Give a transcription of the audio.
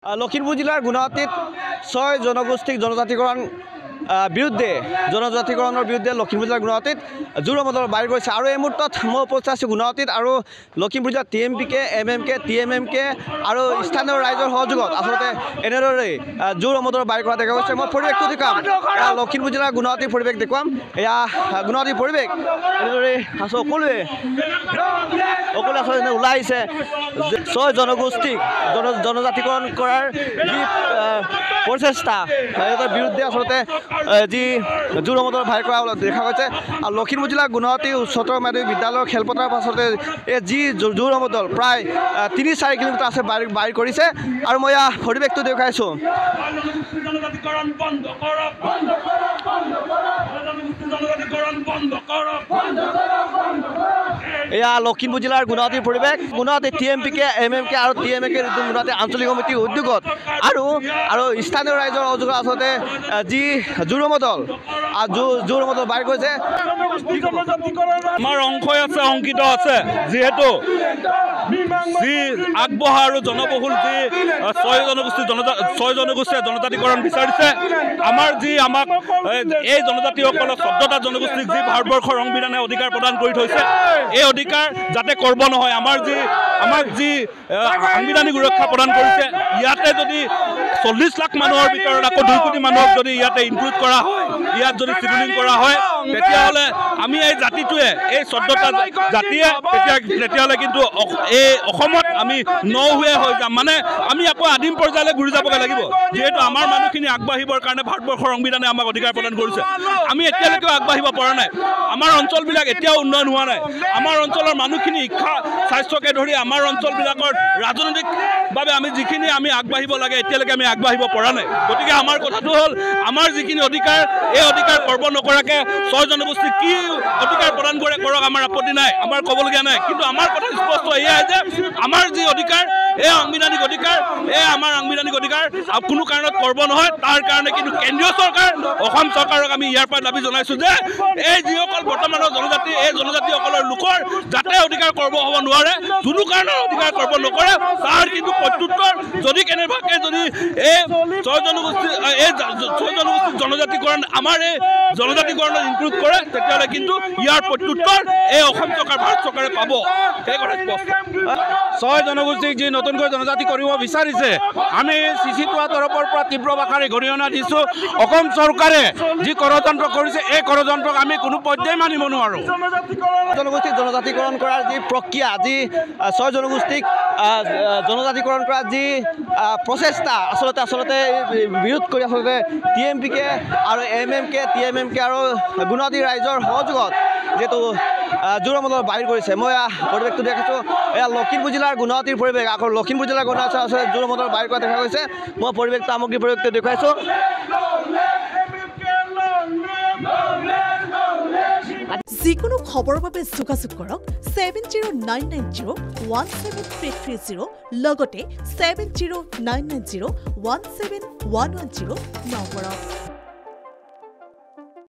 লখিমপুৰ জিলাৰ গুৱাহাটীত 6 জনগোষ্ঠীক জনজাতিকৰণ বিৰুদ্ধে জনজাতিকৰণৰ বিৰুদ্ধে লখিমপুৰ জিলাৰ গুৱাহাটীত জোৰ মদৰ বাইৰ কৰিছে আৰু এই মুহূৰ্তত মই উপস্থিত আছোঁ গুৱাহাটীত আৰু লখিমপুৰ জিলাৰ TMPK MMK TMMK আৰু স্থানীয় ৰাইজৰ সহযোগত আচলতে এনেদৰে জোৰ মদৰ বাইৰ কৰা দেখা গৈছে। মই পৰিৱেশটো দেখাম, লখিমপুৰ জিলাৰ গুৱাহাটীৰ পৰিৱেশ দেখুৱাম। এয়া গুৱাহাটীৰ পৰিৱেশ এনেদৰে আছোঁ সকলোৱে আচলতে ওলাই আহিছে 6 জনগোষ্ঠীক জনজাতিকৰণ কৰাৰ যি প্ৰচেষ্টা তাৰ বিৰুদ্ধে আচলতে যি জোৰ মদৰ বাইৰ কৰা দেখা গৈছে। আৰু লখিমপুৰ জিলাৰ গুৱাহাটী উচ্চতৰ মাধ্যমিক বিদ্যালয়ৰ খেলপথাৰ পাছতে এই যি জোৰ মদল প্ৰায় 3-4 কিলোমিটাৰ আছে বাইৰ কৰিছে আৰু মই এয়া পৰিৱেশটো দেখাইছোঁ। এয়া লখিমপুৰ জিলাৰ গুৱাহাটীৰ পৰিৱেশ। গুৱাহাটী TMPK MMK আৰু TMMK গুৱাহাটী আঞ্চলিক সমিতিৰ উদ্যোগত আৰু স্থানীয় ৰাইজৰ সহযোগত আচলতে যি জোৰ মদল বাইৰ কৰিছে। আমাৰ অংশই আছে, অংকিত আছে, যিহেতু যি আগবঢ়া আৰু জনবহুল যি 6 জনগোষ্ঠীয়ে জনজাতিকৰণ বিচাৰিছে। আমাক এই জনজাতিসকলক 14টা জনগোষ্ঠীক যি ভাৰতবৰ্ষৰ সংবিধানে অধিকাৰ প্ৰদান কৰি থৈছে, এই অধিকাৰ যাতে কৰ্ব নহয়, আমাক যি সাংবিধানিক সুৰক্ষা প্ৰদান কৰিছে, ইয়াতে যদি 40 লাখ মানুহৰ ভিতৰত আকৌ 2 কোটি মানুহক যদি ইয়াতে ইনক্লুড কৰা হয়, ইয়াত যদি চিডুলিং কৰা হয়, তেতিয়াহ'লে আমি এই জাতিটোৱে, এই 14টা জাতিয়ে তেতিয়াহ'লে কিন্তু এই অসমত আমি নহুৱে হৈ যাম। মানে আমি আকৌ আদিম পৰ্যায়লৈ ঘূৰি যাবগৈ লাগিব, যিহেতু আমাৰ মানুহখিনি আগবাঢ়িবৰ কাৰণে ভাৰতবৰ্ষৰ সংবিধানে আমাক অধিকাৰ প্ৰদান কৰিছে। আমি এতিয়ালৈকেও আগবাঢ়িব পৰা নাই। আমাৰ অঞ্চলবিলাক এতিয়াও উন্নয়ন হোৱা নাই। আমাৰ অঞ্চলৰ মানুহখিনি শিক্ষা স্বাস্থ্যকে ধৰি আমাৰ অঞ্চলবিলাকৰ ৰাজনৈতিকভাৱে যিখিনি আমি আগবাঢ়িব লাগে, এতিয়ালৈকে আমি আগবাঢ়িব পৰা নাই। গতিকে আমাৰ কথাটো হ'ল, আমাৰ যিখিনি অধিকাৰ, এই অধিকাৰ কৰ্ব নকৰাকৈ 6 জনগোষ্ঠীক কি অধিকাৰ প্ৰদান কৰে কৰক, আমাৰ আপত্তি নাই, আমাৰ ক'বলগীয়া নাই। কিন্তু আমাৰ কথা স্পষ্ট এয়াই যে আমাৰ যি অধিকাৰ, এই সাংবিধানিক অধিকাৰ, আমাৰ সাংবিধানিক অধিকাৰ কোনো কাৰণত কৰ্ব নহয়। তাৰ কাৰণে কিন্তু কেন্দ্ৰীয় চৰকাৰ, অসম চৰকাৰক আমি ইয়াৰ পৰা দাবী জনাইছোঁ যে এই যিসকল বৰ্তমানৰ জনজাতি, এই জনজাতিসকলৰ লোকৰ যাতে অধিকাৰ কৰ্ব হ'ব নোৱাৰে, কোনো কাৰণত অধিকাৰ কৰ্ব নকৰে, তাৰ কিন্তু প্ৰত্যুত্তৰ যদি কেনেবাকৈ যদি এই 6 জনগোষ্ঠী জনজাতিকৰণ আমাৰ এই জনজাতিকৰণত ইনক্লুড কৰে, তেতিয়াহ'লে কিন্তু ইয়াৰ প্ৰত্যুত্তৰ এই অসম চৰকাৰ, ভাৰত চৰকাৰে পাব। সেই কথা স্পষ্ট। 6 জনগোষ্ঠীক যি নতুনকৈ জনজাতি কৰিব বিচাৰিছে, আমি চিচিটোৱা তৰফৰ পৰা তীব্ৰ ভাষাৰে গৰিহণা দিছোঁ। অসম চৰকাৰে যি ষড়যন্ত্ৰ কৰিছে, এই ষড়যন্ত্ৰক আমি কোনো পৰ্যায়ে মানিব নোৱাৰোঁ। জনগোষ্ঠীক জনজাতিকৰণ কৰাৰ যি প্ৰক্ৰিয়া, যি 6 জনগোষ্ঠীক জনজাতিকৰণ কৰাৰ যি প্ৰচেষ্টা, আচলতে বিৰোধ কৰি আচলতে TMPK আৰু MMK TMMK আৰু গুৱাহাটী ৰাইজৰ সহযোগত যিহেতু জোৰ মদৰ বাইৰ কৰিছে। মই পৰিৱেশটো দেখিছোঁ, এয়া লখিমপুৰ জিলাৰ গুৱাহাটীৰ পৰিৱেশ। আকৌ লখিমপুৰ জিলাৰ গুৱাহাটী আছে জোৰ মদৰ বাইৰ কৰা দেখা গৈছে। মই পৰিৱেশটো সামগ্ৰিক পৰিৱেশটো দেখুৱাইছোঁ। যিকোনো খবৰৰ বাবে যোগাযোগ কৰক 7099017330 লগতে 7099017110 নম্বৰত।